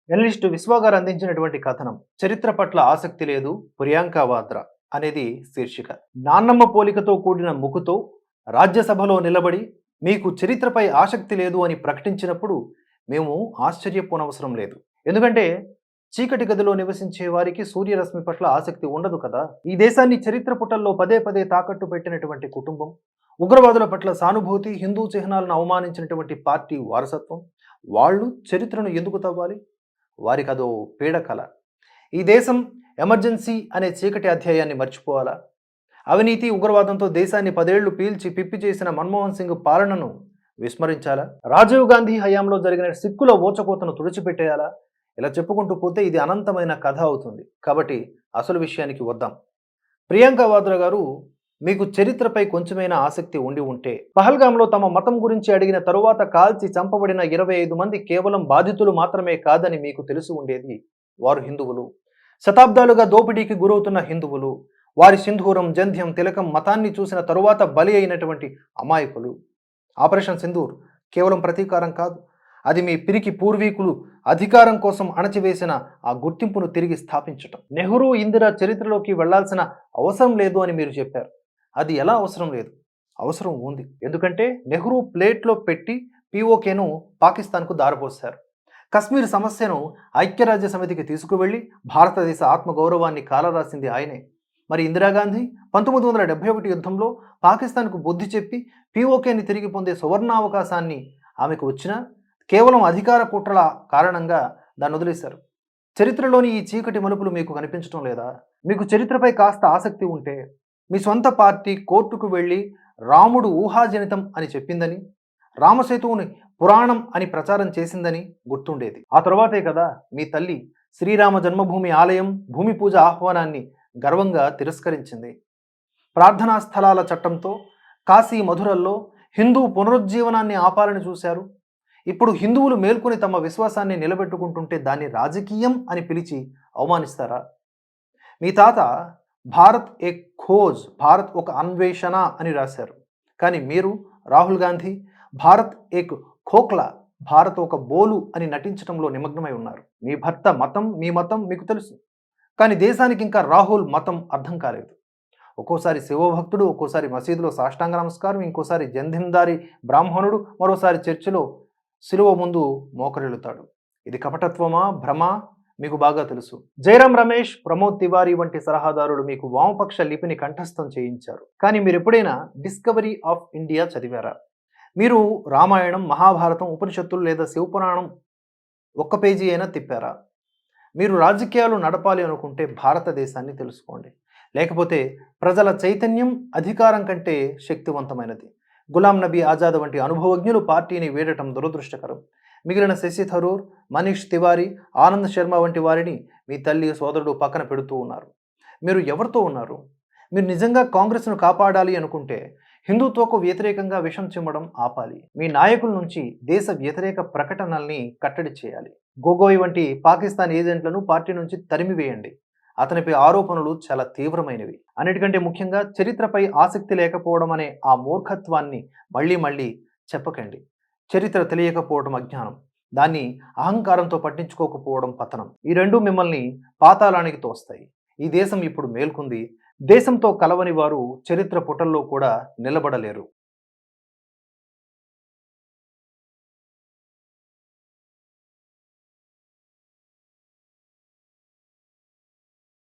Journalist విశ్వ గారు అందించినటువంటి కథనం చరిత్ర పట్ల ఆసక్తి లేదు ప్రియాంక వాద్రా అనేది శీర్షిక. నాన్నమ్మ పోలికతో కూడిన ముక్కుతో రాజ్యసభలో నిలబడి మీకు చరిత్రపై ఆసక్తి లేదు అని ప్రకటించినప్పుడు మేము ఆశ్చర్యపోనవసరం లేదు. ఎందుకంటే చీకటి గదిలో నివసించే వారికి సూర్యరశ్మి పట్ల ఆసక్తి ఉండదు కదా. ఈ దేశాన్ని చరిత్ర పుటల్లో పదే పదే తాకట్టు పెట్టినటువంటి కుటుంబం, ఉగ్రవాదుల పట్ల సానుభూతి, హిందూ చిహ్నాలను అవమానించినటువంటి పార్టీ వారసత్వం, వాళ్ళు చరిత్రను ఎందుకు తవ్వాలి? వారికి అదో పీడకల. ఈ దేశం ఎమర్జెన్సీ అనే చీకటి అధ్యాయాన్ని మర్చిపోవాలా? అవినీతి ఉగ్రవాదంతో దేశాన్ని 10 ఏళ్లు పీల్చి పిప్పి చేసిన మన్మోహన్ సింగ్ పాలనను విస్మరించాలా? రాజీవ్ గాంధీ హయాంలో జరిగిన సిక్కుల ఓచకోతను తుడిచిపెట్టేయాలా? ఇలా చెప్పుకుంటూ పోతే ఇది అనంతమైన కథ అవుతుంది. కాబట్టి అసలు విషయానికి వద్దాం. ప్రియాంక వాద్రా గారు, మీకు చరిత్రపై కొంచెమైనా ఆసక్తి ఉండి ఉంటే, పహల్గాంలో తమ మతం గురించి అడిగిన తరువాత కాల్చి చంపబడిన 25 మంది కేవలం బాధితులు మాత్రమే కాదని మీకు తెలిసి ఉండేది. వారు హిందువులు, శతాబ్దాలుగా దోపిడీకి గురవుతున్న హిందువులు, వారి సింధూరం, జంధ్యం, తిలకం మతాన్ని చూసిన తరువాత బలి అయినటువంటి అమాయకులు. ఆపరేషన్ సింధూర్ కేవలం ప్రతీకారం కాదు, అది మీ పిరికి పూర్వీకులు అధికారం కోసం అణచివేసిన ఆ గుర్తింపును తిరిగి స్థాపించటం. నెహ్రూ, ఇందిరా చరిత్రలోకి వెళ్లాల్సిన అవసరం లేదు అని మీరు చెప్పారు. అది ఎలా అవసరం లేదు? అవసరం ఉంది. ఎందుకంటే నెహ్రూ ప్లేట్లో పెట్టి పీఓకేను పాకిస్తాన్కు దారపోశారు. కశ్మీర్ సమస్యను ఐక్యరాజ్య సమితికి తీసుకువెళ్లి భారతదేశ ఆత్మగౌరవాన్ని కాలరాసింది ఆయనే. మరి ఇందిరాగాంధీ 1971 యుద్ధంలో పాకిస్తాన్కు బుద్ధి చెప్పి పీఓకేని తిరిగి పొందే సువర్ణావకాశాన్ని ఆమెకు వచ్చినా కేవలం అధికార కుట్రల కారణంగా దాన్ని వదిలేశారు. చరిత్రలోని ఈ చీకటి మలుపులు మీకు కనిపించడం లేదా? మీకు చరిత్రపై కాస్త ఆసక్తి ఉంటే మీ సొంత పార్టీ కోర్టుకు వెళ్ళి రాముడు ఊహాజనితం అని చెప్పిందని, రామసేతువుని పురాణం అని ప్రచారం చేసిందని గుర్తుండేది. ఆ తర్వాతే కదా మీ తల్లి శ్రీరామ జన్మభూమి ఆలయం భూమి పూజ ఆహ్వానాన్ని గర్వంగా తిరస్కరించింది. ప్రార్థనా స్థలాల చట్టంతో కాశీ, మధురల్లో హిందూ పునరుజ్జీవనాన్ని ఆపాలని చూశారు. ఇప్పుడు హిందువులు మేల్కొని తమ విశ్వాసాన్ని నిలబెట్టుకుంటుంటే దాన్ని రాజకీయం అని పిలిచి అవమానిస్తారా? మీ తాత భారత్ ఏక్ ఖోజ్, భారత్ ఒక అన్వేషణ అని రాశారు. కానీ మీరు, రాహుల్ గాంధీ, భారత్ ఏక్ ఖోఖ్లా, భారత్ ఒక బోలు అని నటించడంలో నిమగ్నమై ఉన్నారు. మీ భర్త మతం, మీ మతం మీకు తెలుసు, కానీ దేశానికి ఇంకా రాహుల్ మతం అర్థం కాలేదు. ఒక్కోసారి శివభక్తుడు, ఒక్కోసారి మసీదులో సాష్టాంగ నమస్కారం, ఇంకోసారి జంధిందారి బ్రాహ్మణుడు, మరోసారి చర్చిలో శిలువ ముందు మోకరిల్లుతాడు. ఇది కపటత్వమా, భ్రమ? మీకు బాగా తెలుసు. జయరాం రమేష్, ప్రమోద్ తివారీ వంటి సలహాదారులు మీకు వామపక్ష లిపిని కంఠస్థం చేయించారు. కానీ మీరు ఎప్పుడైనా డిస్కవరీ ఆఫ్ ఇండియా చదివారా? మీరు రామాయణం, మహాభారతం, ఉపనిషత్తులు లేదా శివపురాణం ఒక్క పేజీ అయినా తిప్పారా? మీరు రాజకీయాలు నడపాలి అనుకుంటే భారతదేశాన్ని తెలుసుకోండి. లేకపోతే ప్రజల చైతన్యం అధికారం కంటే శక్తివంతమైనది. గులాం నబీ ఆజాద్ వంటి అనుభవజ్ఞులు పార్టీని వీడటం దురదృష్టకరం. మిగిలిన శశి థరూర్, మనీష్ తివారీ, ఆనంద్ శర్మ వంటి వారిని మీ తల్లి, సోదరుడు పక్కన పెడుతూ ఉన్నారు. మీరు ఎవరితో ఉన్నారు? మీరు నిజంగా కాంగ్రెస్ను కాపాడాలి అనుకుంటే హిందుత్వకు వ్యతిరేకంగా విషం చిమ్మడం ఆపాలి. మీ నాయకుల నుంచి దేశ వ్యతిరేక ప్రకటనల్ని కట్టడి చేయాలి. గొగోయ్ వంటి పాకిస్తాన్ ఏజెంట్లను పార్టీ నుంచి తరిమివేయండి. అతనిపై ఆరోపణలు చాలా తీవ్రమైనవి. అన్నిటికంటే ముఖ్యంగా చరిత్రపై ఆసక్తి లేకపోవడం అనే ఆ మూర్ఖత్వాన్ని మళ్ళీ మళ్ళీ చెప్పకండి. చరిత్ర తెలియకపోవడం అజ్ఞానం, దాన్ని అహంకారంతో పట్టించుకోకపోవడం పతనం. ఈ రెండు మిమ్మల్ని పాతాళానికి తోస్తాయి. ఈ దేశం ఇప్పుడు మేల్కొంది. దేశంతో కలవని వారు చరిత్ర పుటల్లో కూడా నిలబడలేరు.